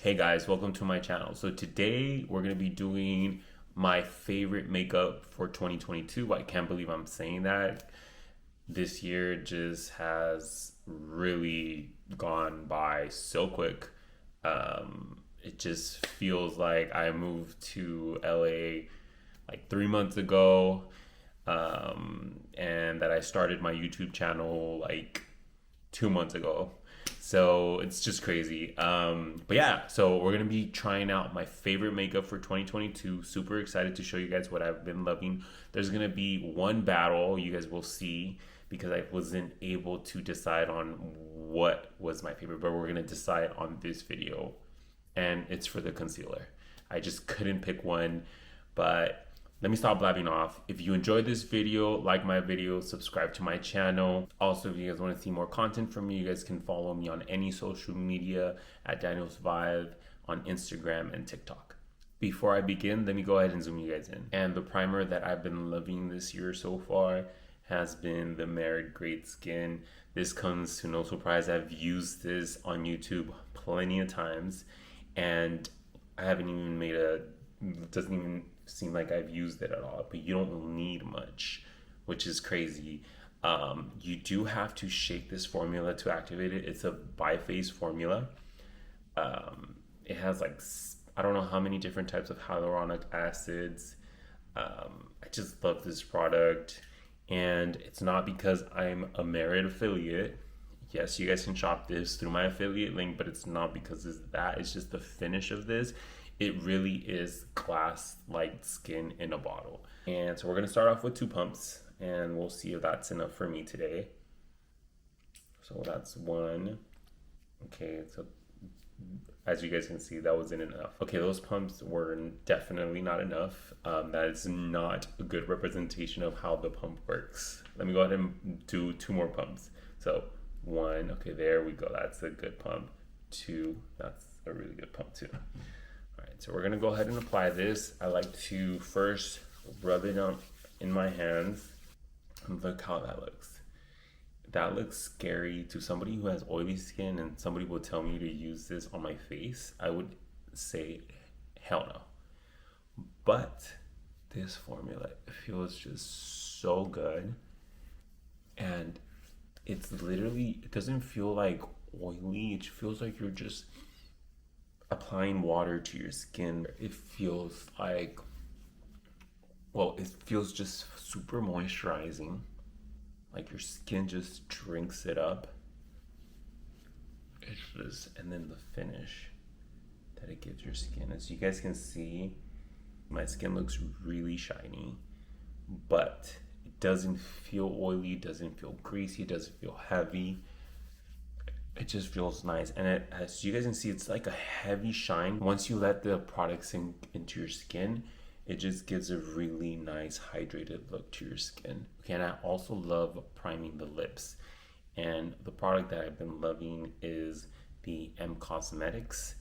Hey guys, welcome to my channel. So today we're going to be doing my favorite makeup for 2022. I can't believe I'm saying that. This year just has really gone by so quick. It just feels like I moved to LA like 3 months ago, and that I started my YouTube channel like 2 months ago. So it's just crazy. But yeah, so we're gonna be trying out my favorite makeup for 2022. Super excited to show you guys what I've been loving. There's gonna be one battle you guys will see because I wasn't able to decide on what was my favorite, but we're gonna decide on this video, and it's for the concealer. I just couldn't pick one, but let me stop blabbing off. If you enjoyed this video, like my video, subscribe to my channel. Also, if you guys want to see more content from me, you guys can follow me on any social media at Danielsvibe on Instagram and TikTok. Before I begin, let me go ahead and zoom you guys in. And the primer that I've been loving this year so far has been the Merit Great Skin. This comes to no surprise. I've used this on YouTube plenty of times, and I haven't even made it doesn't even seem like I've used it at all, but you don't need much, which is crazy. You do have to shake this formula to activate it. It's a biphase formula. It has like, I don't know how many different types of hyaluronic acids. I just love this product, and it's not because I'm a Merit affiliate. Yes, you guys can shop this through my affiliate link, but it's not because it's that. It's just the finish of this. It really is glass-like skin in a bottle. And so we're gonna start off with 2 pumps, and we'll see if that's enough for me today. So that's 1. Okay, so as you guys can see, that wasn't enough. Okay, those pumps were definitely not enough. That is not a good representation of how the pump works. Let me go ahead and do 2 more pumps. So 1, okay, there we go. That's a good pump. 2, that's a really good pump too. Alright, so we're gonna go ahead and apply this. I like to first rub it on in my hands. And look how that looks. That looks scary to somebody who has oily skin, and somebody will tell me to use this on my face. I would say, hell no. But this formula feels just so good, and it's literally, it doesn't feel like oily. It feels like you're just applying water to your skin. It feels like, well, it feels just super moisturizing, like your skin just drinks it up. It's just, and then the finish that it gives your skin, as you guys can see, my skin looks really shiny, but it doesn't feel oily, it doesn't feel greasy, it doesn't feel heavy. It just feels nice, and it, as you guys can see, it's like a heavy shine. Once you let the product sink into your skin, it just gives a really nice hydrated look to your skin. Okay, and I also love priming the lips, and the product that I've been loving is the M Cosmetics,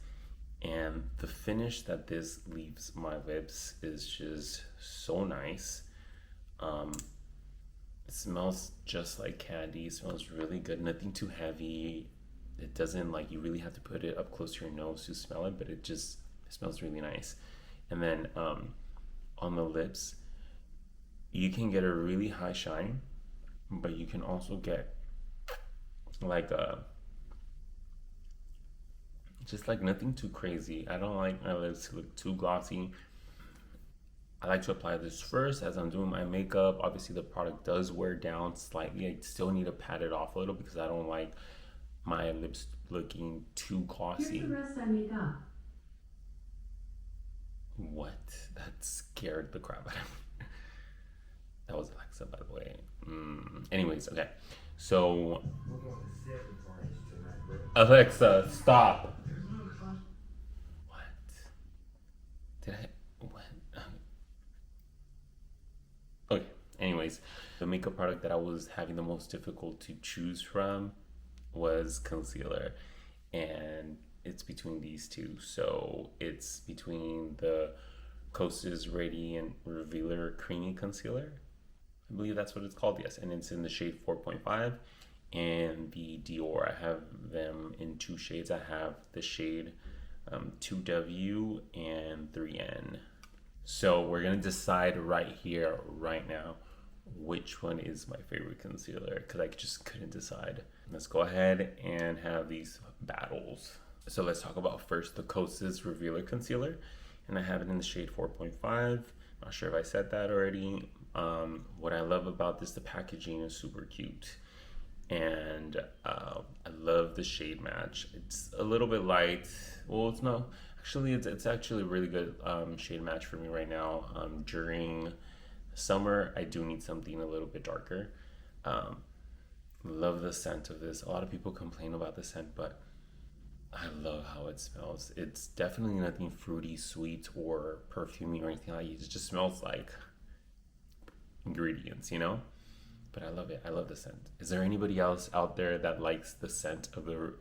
and the finish that this leaves my lips is just so nice. It smells just like candy. It smells really good, nothing too heavy. It doesn't, like, you really have to put it up close to your nose to smell it, but it smells really nice. And then on the lips, you can get a really high shine, but you can also get like just like nothing too crazy. I don't like my lips to look too glossy. I like to apply this first as I'm doing my makeup. Obviously the product does wear down slightly. I still need to pat it off a little because I don't like my lips looking too glossy. What? That scared the crap out of me. That was Alexa, by the way. Anyways, okay. So, Alexa, stop. What? Did I? What? Okay. Anyways, the makeup product that I was having the most difficult to choose from was concealer, and it's between these 2. So it's between the Kosas Radiant Revealer Creamy Concealer, I believe that's what it's called, yes, and it's in the shade 4.5, and the Dior. I have them in 2 shades. I have the shade 2W and 3N. So we're gonna decide right here, right now, which one is my favorite concealer, because I just couldn't decide. Let's go ahead and have these battles. So let's talk about first the Kosas Revealer Concealer, and I have it in the shade 4.5. Not sure if I said that already. What I love about this, the packaging is super cute, and I love the shade match. It's a little bit light. Well, it's actually a really good shade match for me right now. During summer, I do need something a little bit darker. Love the scent of this. A lot of people complain about the scent, but I love how it smells. It's definitely nothing fruity, sweet, or perfumey or anything like that. It just smells like ingredients, you know? But I love it. I love the scent. Is there anybody else out there that likes the scent of the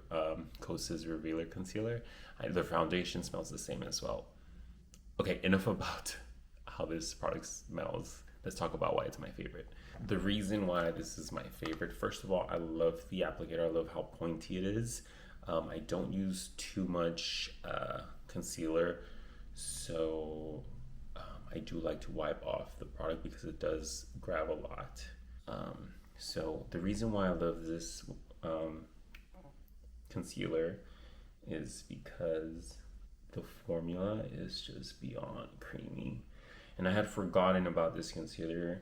Kosas Revealer Concealer? The foundation smells the same as well. Okay, enough about how this product smells. Let's talk about why it's my favorite. The reason why this is my favorite, first of all, I love the applicator. I love how pointy it is. I don't use too much concealer, so I do like to wipe off the product because it does grab a lot. So the reason why I love this concealer is because the formula is just beyond creamy. And I had forgotten about this concealer,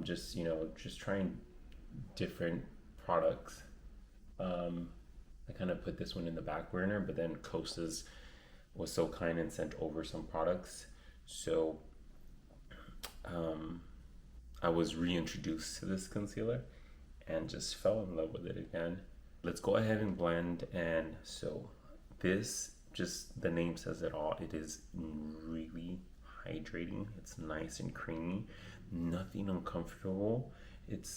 just trying different products. I kind of put this one in the back burner, but then Kosas was so kind and sent over some products. So I was reintroduced to this concealer and just fell in love with it again. Let's go ahead and blend. And so this, just the name says it all. It is really hydrating. It's nice and creamy, nothing uncomfortable. It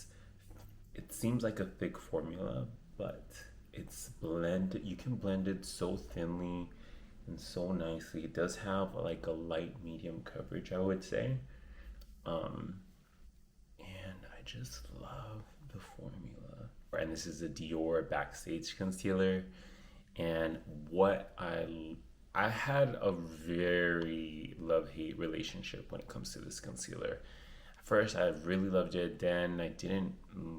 seems like a thick formula, but it's blended. You can blend it so thinly and so nicely. It does have like a light medium coverage, I would say. And I just love the formula. And this is a Dior Backstage concealer. And what I had a very love-hate relationship when it comes to this concealer. First, I really loved it, then I didn't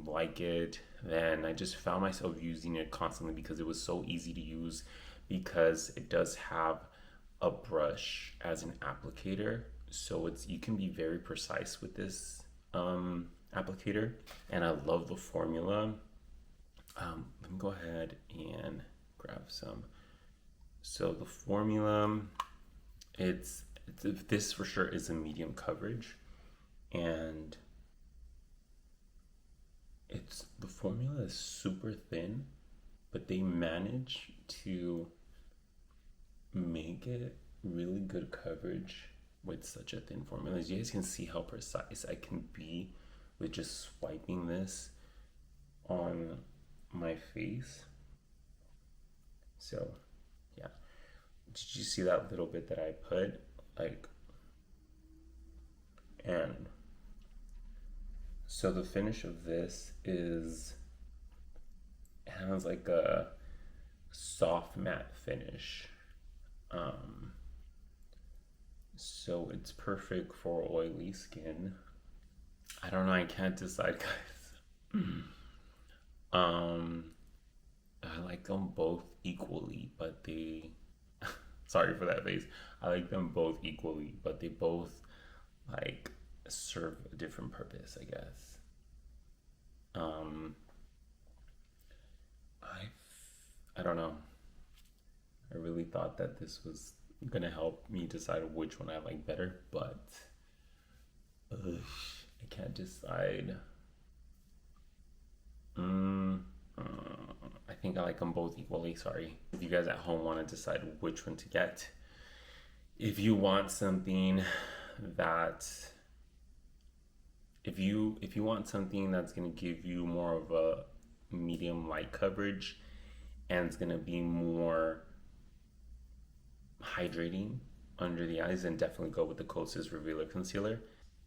like it, then I just found myself using it constantly because it was so easy to use, because it does have a brush as an applicator, so you can be very precise with this applicator, and I love the formula. Let me go ahead and grab some. So the formula, this for sure is a medium coverage. And the formula is super thin, but they manage to make it really good coverage with such a thin formula. As you guys can see how precise I can be with just swiping this on my face. So yeah, did you see that little bit that I put? And so the finish of this has like a soft matte finish. So it's perfect for oily skin. I don't know, I can't decide, guys. I like them both equally, but sorry for that face. I like them both equally, but they both like serve a different purpose, I guess. I don't know. I really thought that this was gonna help me decide which one I like better, but I can't decide. I think I like them both equally. Sorry. If you guys at home want to decide which one to get, if you want something that if you want something that's going to give you more of a medium light coverage and it's going to be more hydrating under the eyes, then definitely go with the Kosas Revealer Concealer.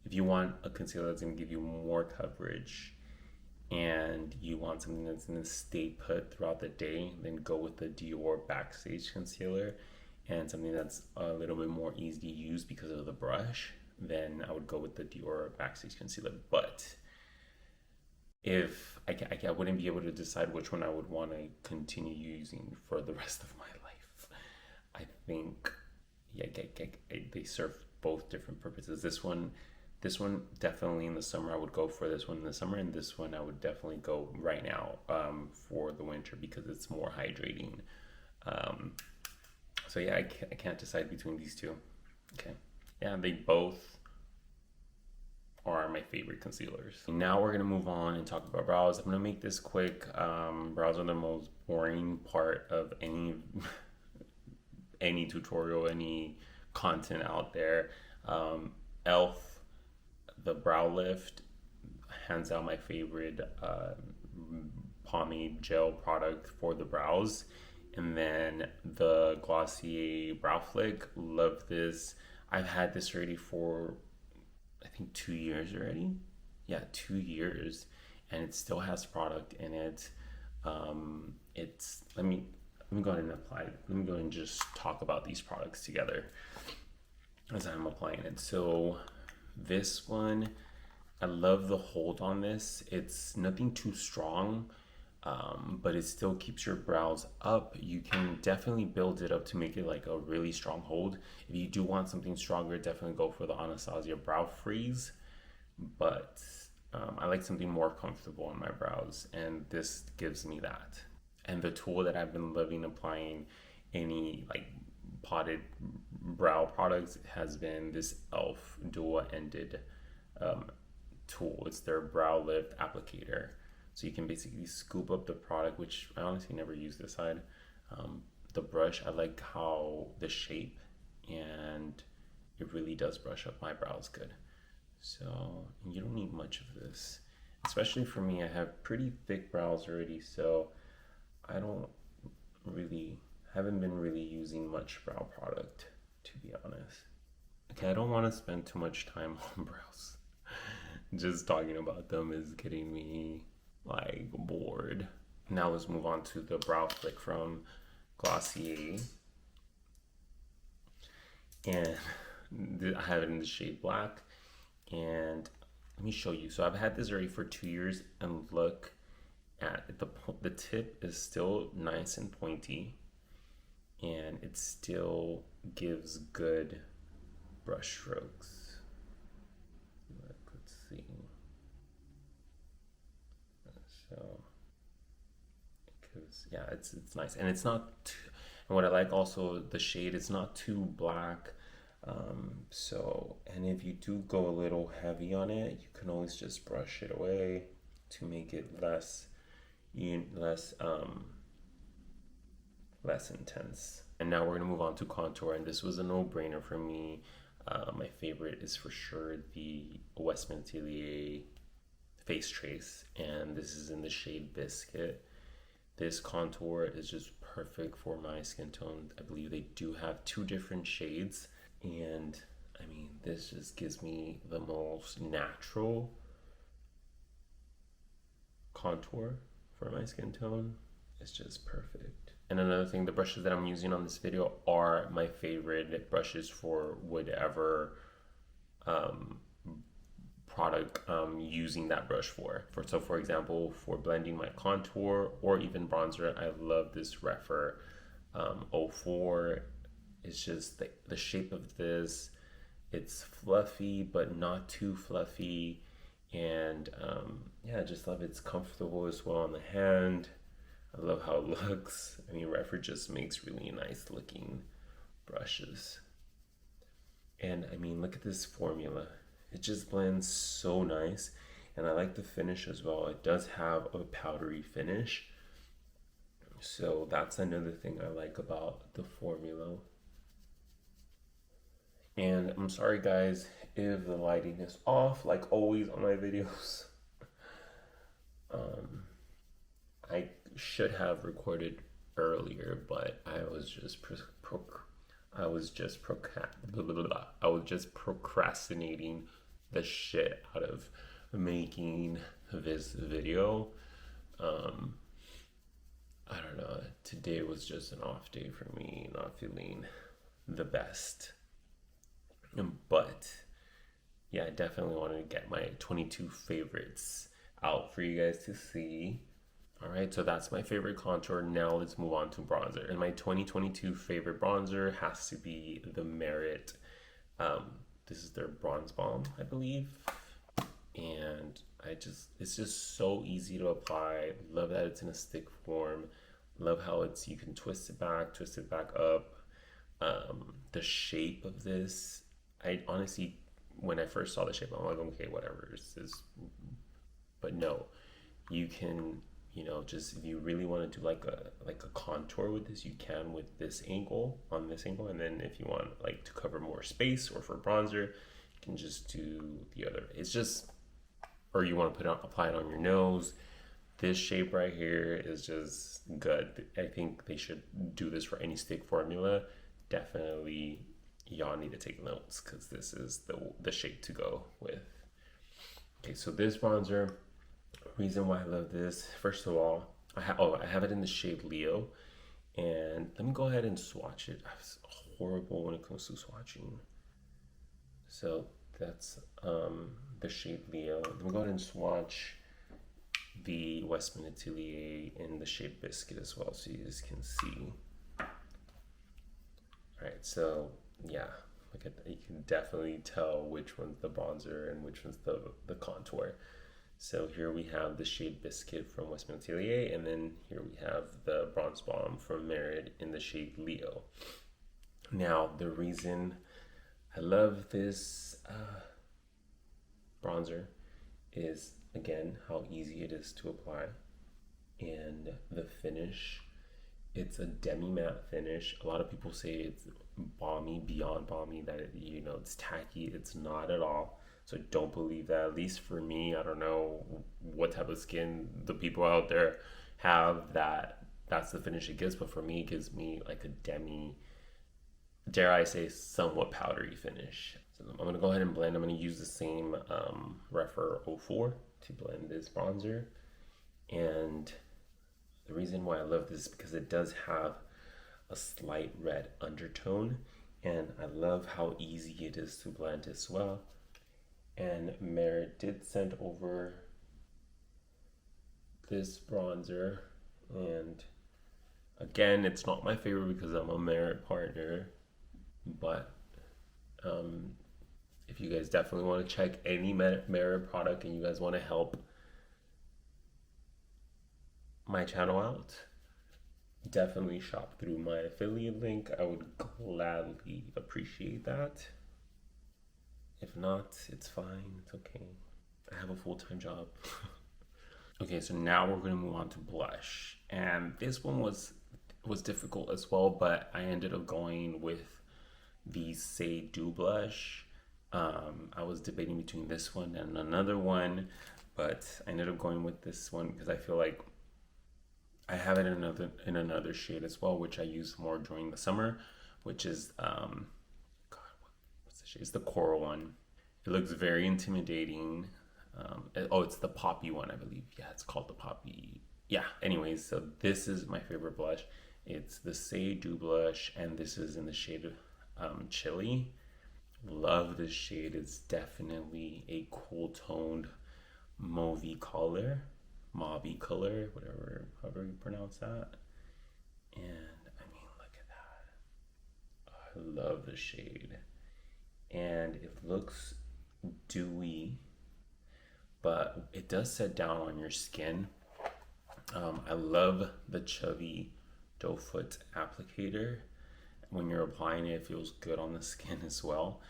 If you want a concealer that's going to give you more coverage and you want something that's going to stay put throughout the day, then go with the Dior Backstage Concealer. and something that's a little bit more easy to use because of the brush, then I would go with the Dior Backstage Concealer. But if I wouldn't be able to decide which one I would want to continue using for the rest of my life. I think, yeah, they serve both different purposes. This one definitely in the summer I would go for this one in the summer, and this one I would definitely go right now for the winter because it's more hydrating. So yeah, I can't decide between these two. Okay, yeah, they both are my favorite concealers. Now we're gonna move on and talk about brows. I'm gonna make this quick. Brows are the most boring part of any any tutorial, any content out there. Elf, the brow lift, hands down my favorite pomade gel product for the brows. And then the Glossier brow flick, love this. I've had this already for I think 2 years already. Yeah, 2 years, and it still has product in it. It's let me go ahead and apply it. Let me go ahead and just talk about these products together as I'm applying it. So this one, I love the hold on this. It's nothing too strong, but it still keeps your brows up. You can definitely build it up to make it like a really strong hold. If you do want something stronger, definitely go for the Anastasia Brow Freeze. But I like something more comfortable on my brows, and this gives me that. And the tool that I've been loving applying any like potted brow products has been this e.l.f. dual-ended tool. It's their brow lift applicator. So you can basically scoop up the product, which I honestly never use this side. The brush, I like how the shape, and it really does brush up my brows good. So you don't need much of this, especially for me. I have pretty thick brows already, so I haven't been really using much brow product, to be honest. Okay, I don't want to spend too much time on brows. Just talking about them is getting me like bored. Now let's move on to the brow flick from Glossier, and I have it in the shade black. And let me show you. So I've had this already for 2 years, and look at it. The tip is still nice and pointy, and it still gives good brush strokes. Let's see. So yeah, it's nice, and it's not too, and what I like also, the shade is not too black. So, and if you do go a little heavy on it, you can always just brush it away to make it less intense. And now we're gonna move on to contour, and this was a no-brainer for me. My favorite is for sure the Westman Atelier Face Trace, and this is in the shade Biscuit. This contour is just perfect for my skin tone. I believe they do have 2 different shades, and I mean, this just gives me the most natural contour for my skin tone. It's just perfect. And another thing, the brushes that I'm using on this video are my favorite brushes for whatever product I'm using that brush for. So for example, for blending my contour or even bronzer, I love this Refer 04. It's just the shape of this. It's fluffy, but not too fluffy. And yeah, I just love it. It's comfortable as well on the hand. I love how it looks. I mean, Refer just makes really nice looking brushes. And I mean, look at this formula. It just blends so nice. And I like the finish as well. It does have a powdery finish. So that's another thing I like about the formula. And I'm sorry guys if the lighting is off, like always on my videos. I should have recorded earlier, but I was just procrastinating the shit out of making this video. I don't know, today was just an off day for me, not feeling the best. But yeah, I definitely want to get my 22 favorites out for you guys to see. All right, so that's my favorite contour. Now let's move on to bronzer. And my 2022 favorite bronzer has to be the Merit. This is their Bronze Balm, I believe. And it's just so easy to apply. Love that it's in a stick form. Love how you can twist it back up. The shape of this, I honestly, when I first saw the shape, I'm like, okay, whatever. But no, you can, just if you really want to do like a contour with this, you can with this angle, on this angle, and then if you want like to cover more space or for bronzer, you can just do the other. It's just, or you want to apply it on your nose. This shape right here is just good. I think they should do this for any stick formula. Definitely, y'all need to take notes because this is the shape to go with. Okay, so this bronzer, reason why I love this, first of all, I have it in the shade Leo, and let me go ahead and swatch it. I'm horrible when it comes to swatching. So that's the shade Leo. Let me go ahead and swatch the Westman Atelier in the shade Biscuit as well, so you guys can see. All right, so yeah, look at that. You can definitely tell which one's the bronzer and which one's the contour. So here we have the shade Biscuit from Westman Atelier, and then here we have the Bronze Balm from Merit in the shade Leo. Now, the reason I love this bronzer is, again, how easy it is to apply, and the finish. It's a demi-matte finish. A lot of people say it's balmy, beyond balmy, that it's tacky. It's not at all. So don't believe that. At least for me, I don't know what type of skin the people out there have that's the finish it gives, but for me, it gives me like a dare I say, somewhat powdery finish. So I'm gonna go ahead and blend. I'm gonna use the same Refer 04 to blend this bronzer. And the reason why I love this is because it does have a slight red undertone, and I love how easy it is to blend as well. And Merit did send over this bronzer, and again, it's not my favorite because I'm a Merit partner, but if you guys definitely want to check any Merit product and you guys want to help my channel out, definitely shop through my affiliate link. I would gladly appreciate that. If not, it's fine. It's okay. I have a full-time job. Okay, so now we're going to move on to blush. And this one was difficult as well, but I ended up going with the Saie Dew Blush. I was debating between this one and another one, but I ended up going with this one because I feel like I have it in another shade as well, which I use more during the summer, which is it's the coral one. It looks very intimidating. It's the poppy one, I believe. Yeah, it's called the poppy. Yeah, anyways, so this is my favorite blush. It's the Saie Dew Blush, and this is in the shade Chili. Love this shade. It's definitely a cool toned mauvey color, however you pronounce that. And I mean, look at that. I love the shade. And it looks dewy, but it does set down on your skin. I love the chubby doe foot applicator. When you're applying it, it feels good on the skin as well.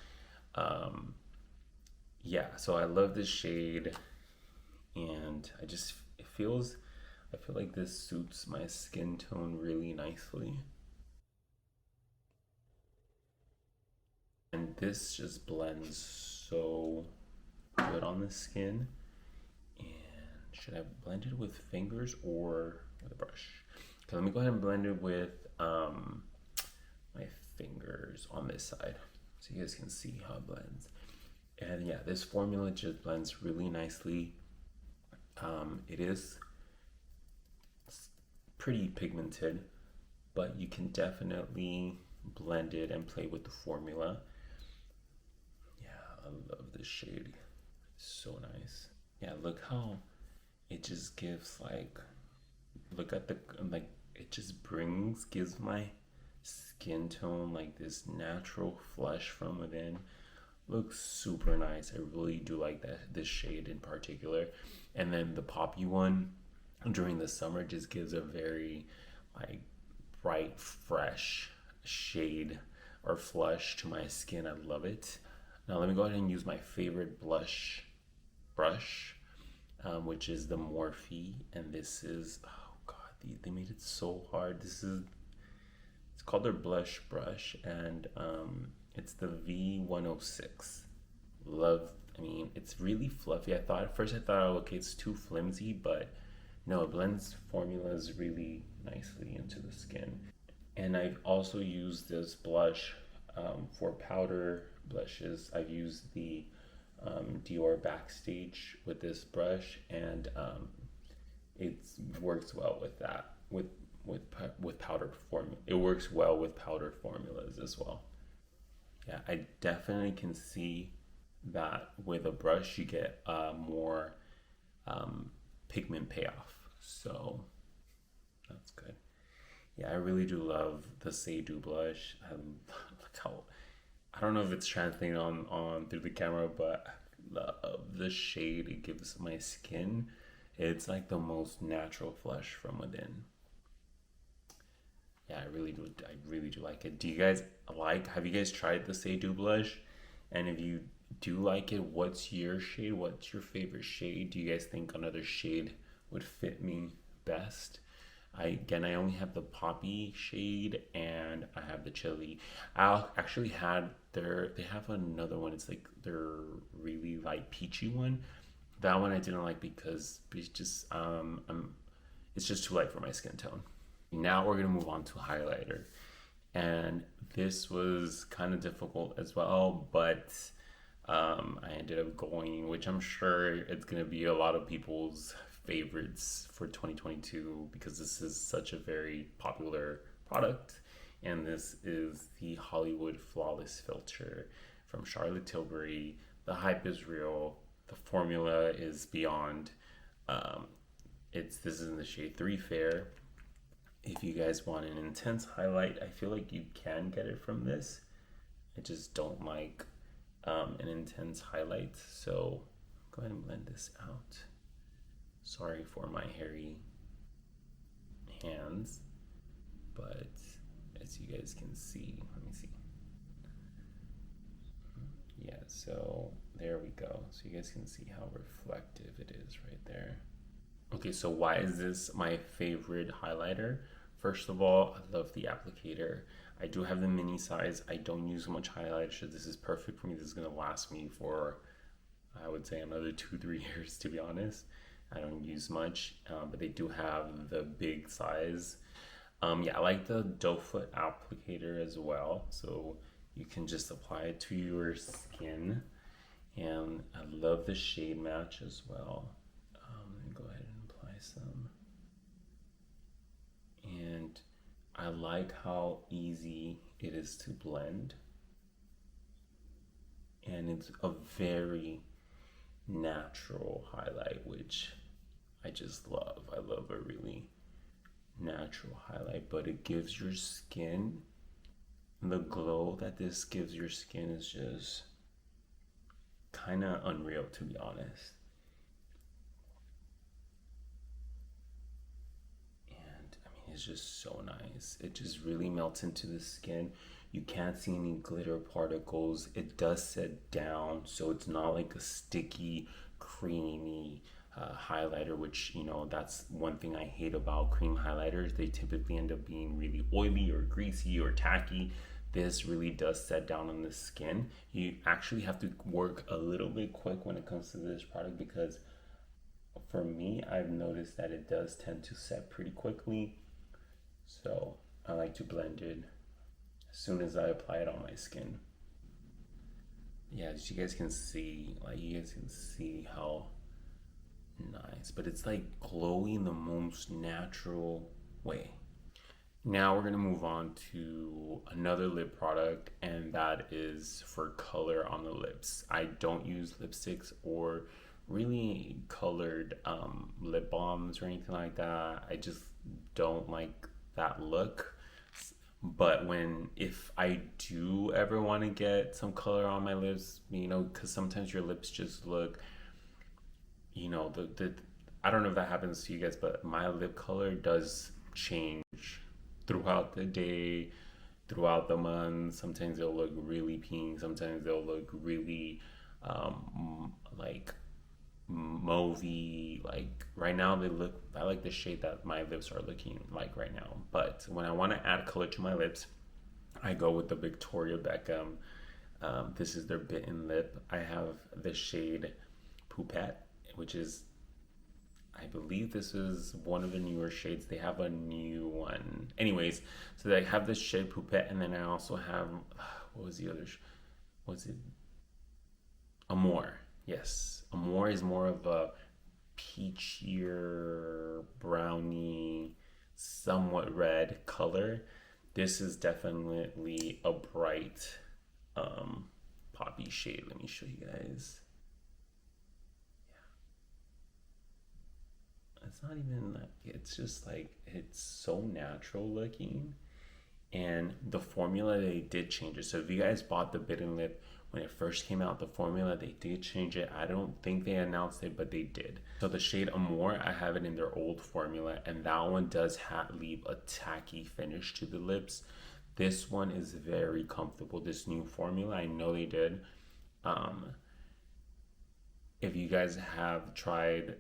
Yeah, so I love this shade, and I feel like this suits my skin tone really nicely. And this just blends so good on the skin. And should I blend it with fingers or with a brush? Okay, let me go ahead and blend it with my fingers on this side so you guys can see how it blends. And yeah, this formula just blends really nicely. It is pretty pigmented, but you can definitely blend it and play with the formula. Yeah, I love this shade. It's so nice. Yeah, look how it just gives like, look at the, like, it just gives my skin tone like this natural flush from within. Looks super nice. I really do like this shade in particular. And then the poppy one during the summer just gives a very like bright, fresh shade or flush to my skin. I love it. Now let me go ahead and use my favorite blush brush, which is the Morphe, and this is, oh god, they made it so hard. It's called their blush brush, and it's the V106. I mean, it's really fluffy. At first I thought, oh, okay, it's too flimsy, but no, it blends formulas really nicely into the skin. And I've also used this blush for powder blushes. I've used the Dior Backstage with this brush, and it works well with that. With powder formula, it works well with powder formulas as well. Yeah, I definitely can see that with a brush you get more pigment payoff, so that's good. Yeah, I really do love the Saie blush. Look how, I don't know if it's translating on through the camera, but the shade it gives my skin, it's like the most natural flush from within. Yeah, I really do like it. Have you guys tried the Saie blush? And if you do like it, what's your shade? What's your favorite shade? Do you guys think another shade would fit me best? I only have the poppy shade and I have the chili. I actually they have another one. It's like their really light peachy one. That one I didn't like because it's just too light for my skin tone. Now we're gonna move on to highlighter, and this was kind of difficult as well, but I ended up going, which I'm sure it's gonna be a lot of people's favorites for 2022 because this is such a very popular product, and this is the Hollywood Flawless Filter from Charlotte Tilbury. The hype is real. The formula is beyond. This is in the shade 3 Fair. If you guys want an intense highlight, I feel like you can get it from this. I just don't like an intense highlight, so go ahead and blend this out. Sorry for my hairy hands, but as you guys can see, let me see. Yeah, so there we go. So you guys can see how reflective it is right there. Okay, so why is this my favorite highlighter? First of all, I love the applicator. I do have the mini size. I don't use much highlighter, so this is perfect for me. This is gonna last me for, I would say, another 2-3 years, to be honest. I don't use much, but they do have the big size. Yeah, I like the doe foot applicator as well, so you can just apply it to your skin. And I love the shade match as well. Let me go ahead and apply some. And I like how easy it is to blend. And it's a very natural highlight, which I just love. I love a really natural highlight, but it gives your skin, the glow that this gives your skin is just kind of unreal, to be honest. And I mean, it's just so nice. It just really melts into the skin. You can't see any glitter particles. It does set down, so it's not like a sticky, creamy highlighter, which, you know, that's one thing I hate about cream highlighters. They typically end up being really oily or greasy or tacky. This really does set down on the skin. You actually have to work a little bit quick when it comes to this product, because for me, I've noticed that it does tend to set pretty quickly. So I like to blend it as soon as I apply it on my skin. Yeah, as you guys can see, how nice, but it's like glowy in the most natural way. Now we're gonna move on to another lip product, and that is for color on the lips. I don't use lipsticks or really colored lip balms or anything like that. I just don't like that look. But if I do ever want to get some color on my lips, because sometimes your lips just look, the I don't know if that happens to you guys, but my lip color does change throughout the day, throughout the month. Sometimes they'll look really pink. Sometimes they'll look really like mauvey. Like right now I like the shade that my lips are looking like right now. But when I want to add color to my lips, I go with the Victoria Beckham. This is their Bitten lip. I have the shade Poupette, which is, I believe this is one of the newer shades. They have a new one. Anyways, so they have this shade Poupette, and then I also have, what was the other? Was it Amore? Yes, Amore is more of a peachier, browny, somewhat red color. This is definitely a bright poppy shade. Let me show you guys. It's not even like, it's just like, it's so natural looking. And the formula, they did change it. So if you guys bought the Bitten lip when it first came out, the formula, they did change it. I don't think they announced it, but they did. So the shade Amore, I have it in their old formula, and that one does leave a tacky finish to the lips. This one is very comfortable. This new formula, I know they did. If you guys have tried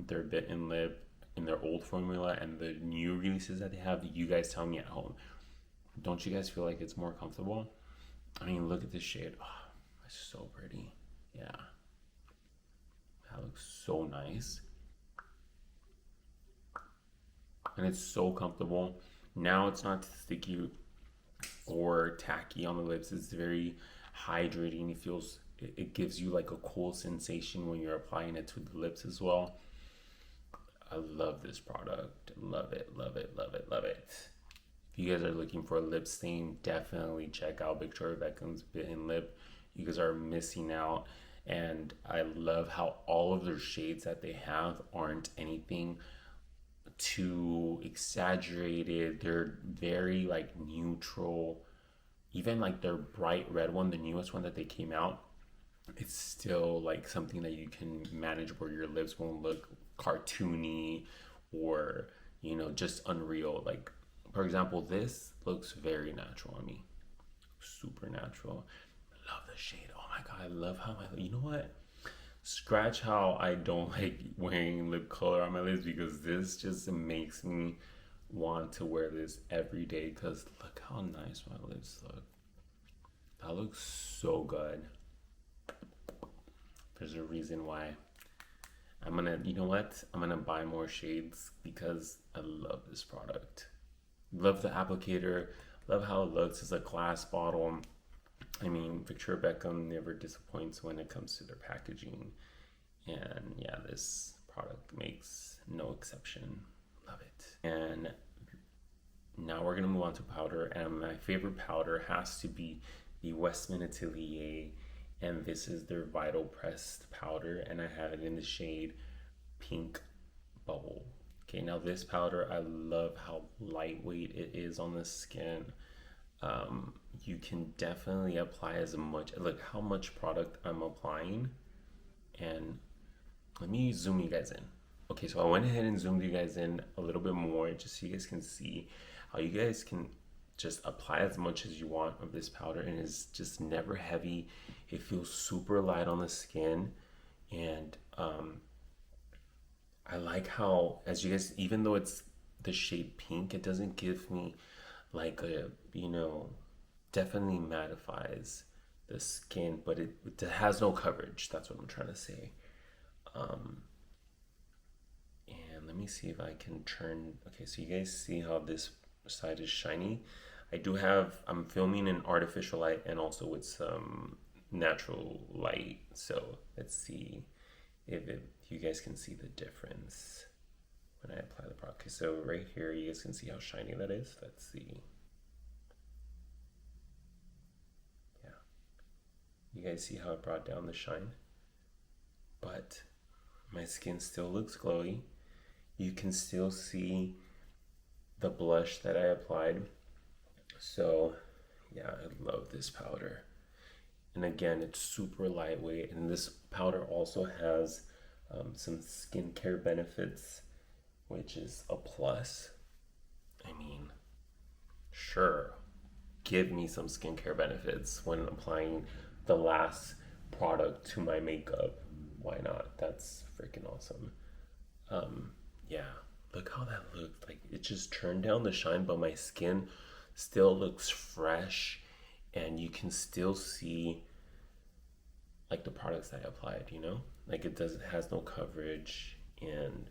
their Bitten lip in their old formula and the new releases that they have, you guys tell me at home. Don't you guys feel like it's more comfortable? I mean, look at this shade. Oh, it's so pretty. Yeah. That looks so nice. And it's so comfortable. Now it's not sticky or tacky on the lips. It's very hydrating. It gives you like a cool sensation when you're applying it to the lips as well. I love this product. Love it, love it, love it, love it. If you guys are looking for a lip stain, definitely check out Victoria Beckham's Bitten lip. You guys are missing out. And I love how all of their shades that they have aren't anything too exaggerated. They're very like neutral. Even like their bright red one, the newest one that they came out, it's still like something that you can manage where your lips won't look cartoony or just unreal. Like, for example, this looks very natural on me, super natural. I love the shade. Oh my god, I love how you know what, scratch how I don't like wearing lip color on my lips, because this just makes me want to wear this every day. Because look how nice my lips look. That looks so good. There's a reason why I'm gonna buy more shades, because I love this product. Love the applicator, love how it looks. It's a glass bottle. I mean, Victoria Beckham never disappoints when it comes to their packaging. And yeah, this product makes no exception. Love it. And now we're gonna move on to powder, and my favorite powder has to be the Westman Atelier, and this is their Vital Pressed powder, and I have it in the shade Pink Bubble. Okay, now this powder, I love how lightweight it is on the skin. You can definitely apply as much, look how much product I'm applying, and let me zoom you guys in. Okay, so I went ahead and zoomed you guys in a little bit more, just so you guys can see how you guys can just apply as much as you want of this powder, and it's just never heavy. It feels super light on the skin, and I like how, as you guys, even though it's the shade pink, it doesn't give me like a, definitely mattifies the skin, but it has no coverage. That's what I'm trying to say. And let me see if I can turn. Okay, so you guys see how this side is shiny. I'm filming in artificial light and also with some natural light. So let's see if you guys can see the difference. when I apply the product. Okay, so right here, you guys can see how shiny that is. Let's see. Yeah. You guys see how it brought down the shine? But my skin still looks glowy. You can still see the blush that I applied. So yeah, I love this powder. And again, it's super lightweight, and this powder also has some skincare benefits, which is a plus. I mean, sure, give me some skincare benefits when applying the last product to my makeup. Why not? That's freaking awesome. Yeah, look how that looked. Like, it just turned down the shine, but my skin still looks fresh, and you can still see like the products that I applied, you know? Like, it has no coverage, and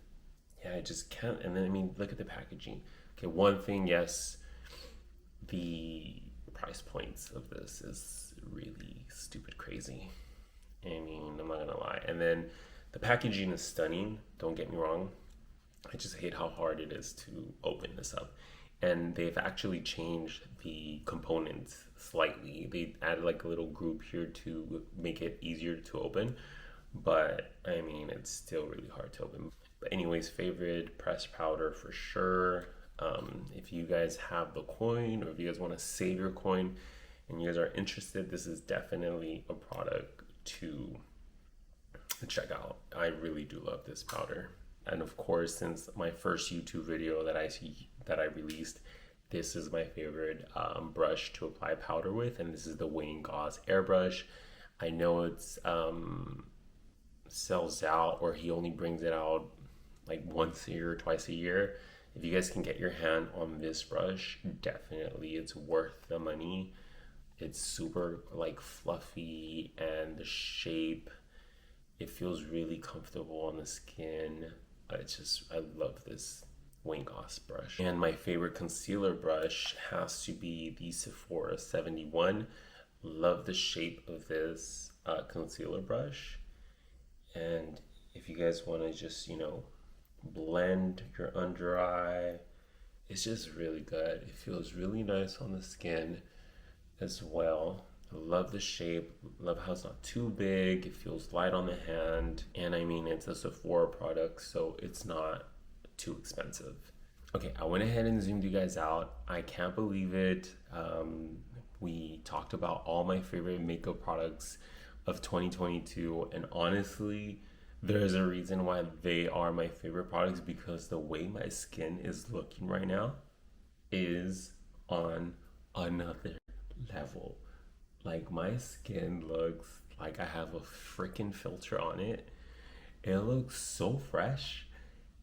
yeah, I just can't. And then, I mean, look at the packaging. Okay, one thing, yes, the price points of this is really stupid crazy. I mean, I'm not gonna lie. And then the packaging is stunning, don't get me wrong. I just hate how hard it is to open this up. And they've actually changed the components slightly. They added like a little group here to make it easier to open. But I mean, it's still really hard to open. But anyways, favorite pressed powder for sure. If you guys have the coin, or if you guys want to save your coin and you guys are interested, this is definitely a product to check out. I really do love this powder. And of course, since my first YouTube video that I released, this is my favorite brush to apply powder with, and this is the Wayne Gauze airbrush. I know it's sells out, or he only brings it out like once a year or twice a year. If you guys can get your hand on this brush, definitely it's worth the money. It's super like fluffy, and the shape, it feels really comfortable on the skin. I love this Wayne Gauze brush. And my favorite concealer brush has to be the Sephora 71. Love the shape of this concealer brush. And if you guys want to just, you know, blend your under eye, it's just really good. It feels really nice on the skin as well. I love the shape, love how it's not too big, it feels light on the hand, and I mean, it's a Sephora product, so it's not too expensive. Okay, I went ahead and zoomed you guys out. I can't believe it. We talked about all my favorite makeup products of 2022, and honestly, there's a reason why they are my favorite products, because the way my skin is looking right now is on another level. Like, my skin looks like I have a freaking filter on it. It looks so fresh,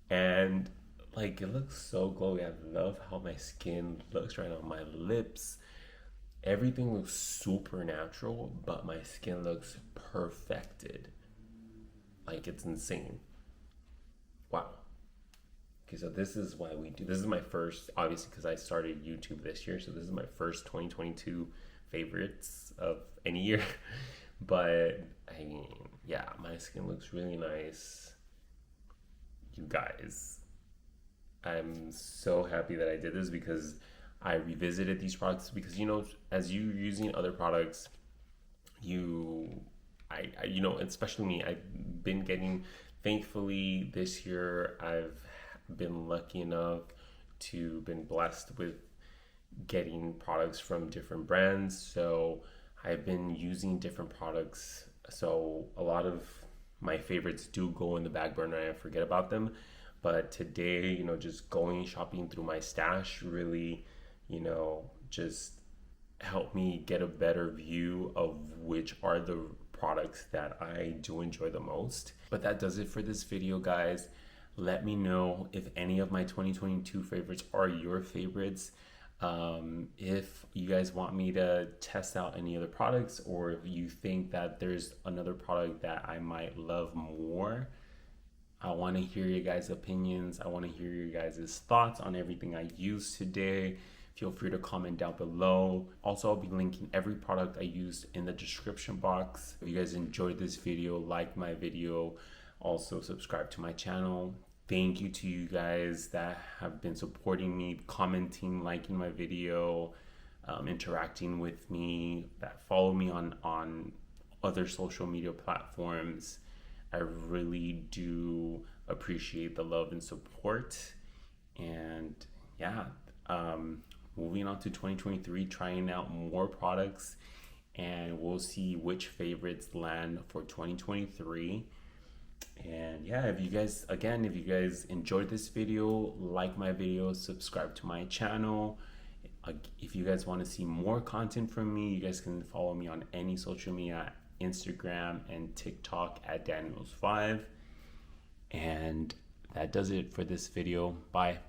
and like, it looks so glowy. I love how my skin looks right now. My lips, everything looks super natural, but my skin looks perfected. Like, it's insane. Wow. Okay, so this is why this is my first, obviously, because I started YouTube this year, so this is my first 2022 favorites of any year. But I mean, yeah, my skin looks really nice. You guys, I'm so happy that I did this, because I revisited these products, because, you know, as you using other products, I you know, especially me, I've been getting, thankfully this year, I've been lucky enough to been blessed with getting products from different brands. So I've been using different products. So a lot of my favorites do go in the back burner and I forget about them. But today, you know, just going shopping through my stash really, you know, just helped me get a better view of which are the products that I do enjoy the most. But that does it for this video, guys. Let me know if any of my 2022 favorites are your favorites. If you guys want me to test out any other products, or if you think that there's another product that I might love more, I want to hear your guys' opinions. I want to hear your guys' thoughts on everything I used today. Feel free to comment down below. Also, I'll be linking every product I used in the description box. If you guys enjoyed this video, like my video, also subscribe to my channel. Thank you to you guys that have been supporting me, commenting, liking my video, interacting with me, that follow me on other social media platforms. I really do appreciate the love and support. And yeah, moving on to 2023, trying out more products, and we'll see which favorites land for 2023. And yeah, if you guys enjoyed this video, like my video, subscribe to my channel. If you guys want to see more content from me, you guys can follow me on any social media, Instagram and TikTok at Danielsvibe. And that does it for this video. Bye.